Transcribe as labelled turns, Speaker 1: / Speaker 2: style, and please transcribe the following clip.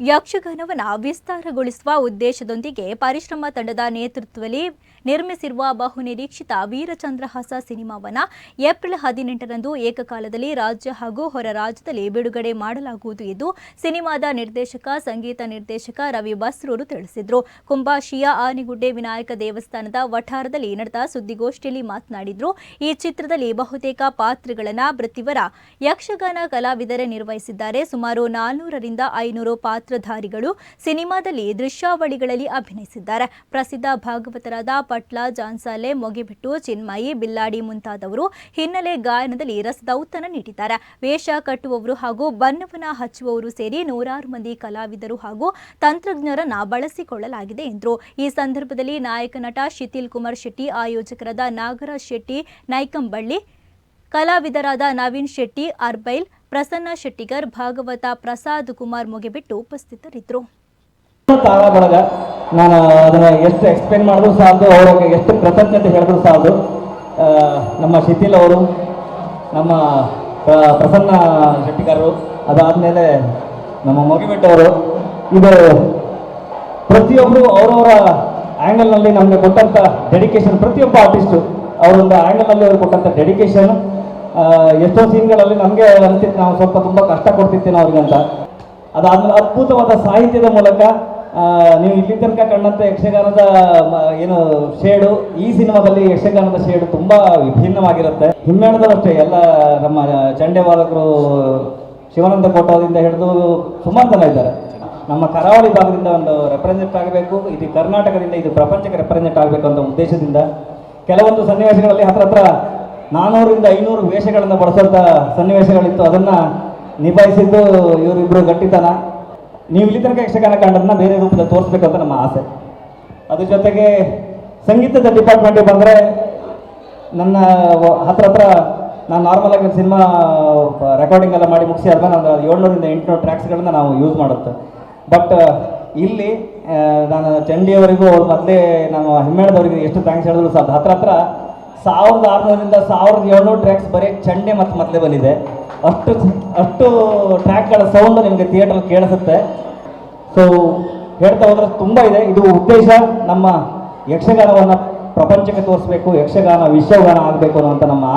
Speaker 1: ಯಕ್ಷಗಾನವನ್ನು ವಿಸ್ತಾರಗೊಳಿಸುವ ಉದ್ದೇಶದೊಂದಿಗೆ ಪರಿಶ್ರಮ ತಂಡದ ನೇತೃತ್ವದಲ್ಲಿ ನಿರ್ಮಿಸಿರುವ ಬಹುನಿರೀಕ್ಷಿತ ವೀರಚಂದ್ರಹಾಸ ಸಿನಿಮಾವನ್ನು ಏಪ್ರಿಲ್ 18ರಂದು ಏಕಕಾಲದಲ್ಲಿ ರಾಜ್ಯ ಹಾಗೂ ಹೊರ ರಾಜ್ಯದಲ್ಲಿ ಬಿಡುಗಡೆ ಮಾಡಲಾಗುವುದು ಎಂದು ಸಿನಿಮಾದ ನಿರ್ದೇಶಕ ಸಂಗೀತ ನಿರ್ದೇಶಕ ರವಿ ಬಸ್ರೂರು ತಿಳಿಸಿದರು. ಕುಂಬಾಶಿಯ ಆನೆಗುಡ್ಡೆ ವಿನಾಯಕ ದೇವಸ್ಥಾನದ ವಠಾರದಲ್ಲಿ ನಡೆದ ಸುದ್ದಿಗೋಷ್ಠಿಯಲ್ಲಿ ಮಾತನಾಡಿದರು. ಈ ಚಿತ್ರದಲ್ಲಿ ಬಹುತೇಕ ಪಾತ್ರಗಳನ್ನು ವೃತ್ತಿಪರ ಯಕ್ಷಗಾನ ಕಲಾವಿದರೇ ನಿರ್ವಹಿಸಿದ್ದಾರೆ. ಸುಮಾರು 400ರಿಂದ 500 ಪಾತ್ರಧಾರಿಗಳು ಸಿನಿಮಾದಲ್ಲಿ ದೃಶ್ಯಾವಳಿಗಳಲ್ಲಿ ಅಭಿನಯಿಸಿದ್ದಾರೆ. ಪ್ರಸಿದ್ಧ ಭಾಗವತರಾದ ಪಟ್ಲ, ಜಾನ್ಸಾಲೆ, ಮೊಗೆಬಿಟ್ಟು, ಚಿನ್ಮಯಿ, ಬಿಲ್ಲಾಡಿ ಮುಂತಾದವರು ಹಿನ್ನೆಲೆ ಗಾಯನದಲ್ಲಿ ರಸದೌತಣ ನೀಡಿದ್ದಾರೆ. ವೇಷ ಕಟ್ಟುವವರು ಹಾಗೂ ಬಣ್ಣವನ್ನ ಹಚ್ಚುವವರು ಸೇರಿ 100 ಮಂದಿ ಕಲಾವಿದರು ಹಾಗೂ ತಂತ್ರಜ್ಞರನ್ನ ಬಳಸಿಕೊಳ್ಳಲಾಗಿದೆ ಎಂದರು. ಈ ಸಂದರ್ಭದಲ್ಲಿ ನಾಯಕ ನಟ ಶಿಥಿಲ್ ಕುಮಾರ್ ಶೆಟ್ಟಿ, ಆಯೋಜಕರಾದ ನಾಗರಾಜ್ ಶೆಟ್ಟಿ ನೈಕಂಬಳ್ಳಿ, ಕಲಾವಿದರಾದ ನವೀನ್ ಶೆಟ್ಟಿ ಅರ್ಬೈಲ್, ಪ್ರಸನ್ನ ಶೆಟ್ಟಿಗರ್, ಭಾಗವತ ಪ್ರಸಾದ್ ಕುಮಾರ್ ಮೊಗೆಬಿಟ್ಟು ಉಪಸ್ಥಿತರಿದ್ದರು.
Speaker 2: ನಾನು ಅದನ್ನ ಎಷ್ಟು ಎಕ್ಸ್ಪ್ಲೇನ್ ಮಾಡಿದ್ರು ಸಾಲದು, ಅವ್ರಿಗೆ ಎಷ್ಟು ಕೃತಜ್ಞತೆ ಹೇಳಿದ್ರು ಸಾಲದು. ನಮ್ಮ ಶಿಥಿಲ್ ಅವರು, ನಮ್ಮ ಪ್ರಸನ್ನ ಶೆಟ್ಟಿಗಾರರು, ಅದಾದಮೇಲೆ ನಮ್ಮ ಮೊಗೆಬಿಟ್ಟವರು, ಇದು ಪ್ರತಿಯೊಬ್ಬರು ಅವರವರ ಆ್ಯಂಗಲ್ನಲ್ಲಿ ನಮಗೆ ಕೊಟ್ಟಂಥ ಡೆಡಿಕೇಶನ್, ಪ್ರತಿಯೊಬ್ಬ ಆರ್ಟಿಸ್ಟು ಅವರೊಂದು ಆ್ಯಂಗಲ್ನಲ್ಲಿ ಅವ್ರಿಗೆ ಕೊಟ್ಟಂಥ ಡೆಡಿಕೇಶನ್. ಎಷ್ಟೋ ಸೀನ್ಗಳಲ್ಲಿ ನಮಗೆ ಅನಿಸ್ತಿತ್ತು ನಾವು ಸ್ವಲ್ಪ ತುಂಬ ಕಷ್ಟ ಕೊಡ್ತಿರ್ತೇನೆ ಅವ್ರಿಗಂತ. ಅದಾದಮೇಲೆ ಅದ್ಭುತವಾದ ಸಾಹಿತ್ಯದ ಮೂಲಕ ನೀವು ಇಲ್ಲಿ ತನಕ ಕಂಡಂಥ ಯಕ್ಷಗಾನದ ಏನು ಶೇಡು, ಈ ಸಿನಿಮಾದಲ್ಲಿ ಯಕ್ಷಗಾನದ ಶೇಡು ತುಂಬ ವಿಭಿನ್ನವಾಗಿರುತ್ತೆ. ಹಿಮ್ಮೇಳದಲ್ಲೂ ಅಷ್ಟೇ ಎಲ್ಲ ನಮ್ಮ ಚಂಡೆವಾದಕರು ಶಿವಾನಂದ ಕೋಟದಿಂದ ಹಿಡಿದು ಸುಮಾರು ಜನ ಇದ್ದಾರೆ. ನಮ್ಮ ಕರಾವಳಿ ಭಾಗದಿಂದ ಒಂದು ರೆಪ್ರೆಸೆಂಟ್ ಆಗಬೇಕು, ಇದು ಕರ್ನಾಟಕದಿಂದ ಇದು ಪ್ರಪಂಚಕ್ಕೆ ರೆಪ್ರೆಸೆಂಟ್ ಆಗಬೇಕು ಅನ್ನೋ ಉದ್ದೇಶದಿಂದ ಕೆಲವೊಂದು ಸನ್ನಿವೇಶಗಳಲ್ಲಿ ಹತ್ರ 400ರಿಂದ 500 ವೇಷಗಳನ್ನು ಬಳಸುವಂಥ ಸನ್ನಿವೇಶಗಳಿತ್ತು. ಅದನ್ನು ನಿಭಾಯಿಸಿದ್ದು ಇವರಿಬ್ಬರು ಗಟ್ಟಿತನ. ನೀವು ಇಲ್ಲಿ ತನಕ ಯಕ್ಷಗಾನ ಕಂಡದನ್ನ ಬೇರೆ ರೂಪದಲ್ಲಿ ತೋರಿಸ್ಬೇಕು ಅಂತ ನಮ್ಮ ಆಸೆ. ಅದ್ರ ಜೊತೆಗೆ ಸಂಗೀತದ ಡಿಪಾರ್ಟ್ಮೆಂಟಿಗೆ ಬಂದರೆ ನನ್ನ ಹತ್ರ ನಾನು ನಾರ್ಮಲ್ ಆಗಿ ಸಿನಿಮಾ ರೆಕಾರ್ಡಿಂಗ್ ಎಲ್ಲ ಮಾಡಿ ಮುಗಿಸಿ ಆದ್ಮೇಲೆ ನಾನು 700ರಿಂದ 800 ಟ್ರ್ಯಾಕ್ಸ್ಗಳನ್ನ ನಾವು ಯೂಸ್ ಮಾಡುತ್ತೆ. ಬಟ್ ಇಲ್ಲಿ ನಾನು ಚಂಡಿಯವರಿಗೂ ಅವ್ರ ಮೊದಲೇ ನಾನು ಹಿಮ್ಮೇಳದವರಿಗೆ ಎಷ್ಟು ಥ್ಯಾಂಕ್ಸ್ ಹೇಳಿದ್ರು ಸಾಧ್ಯ. ಹತ್ರ 1600ರಿಂದ 1700 ಟ್ರ್ಯಾಕ್ಸ್ ಬರೀ ಚಂಡೆ ಮತ್ತು ಮೊದಲೇ ಬಂದಿದೆ. ಅಷ್ಟು ಟ್ರ್ಯಾಕ್ಗಳ ಸೌಂಡ್ ನಿಮಗೆ ಥಿಯೇಟ್ರಲ್ಲಿ ಕೇಳಿಸುತ್ತೆ. ಸೊ ಹೇಳ್ತಾ ಹೋದ್ರೆ ತುಂಬ ಇದೆ. ಇದು ಉದ್ದೇಶ ನಮ್ಮ ಯಕ್ಷಗಾನವನ್ನು ಪ್ರಪಂಚಕ್ಕೆ ತೋರಿಸ್ಬೇಕು, ಯಕ್ಷಗಾನ ವಿಶ್ವಗಾನ ಆಗಬೇಕು ಅನ್ನುವಂಥ ನಮ್ಮ ಆಸೆ.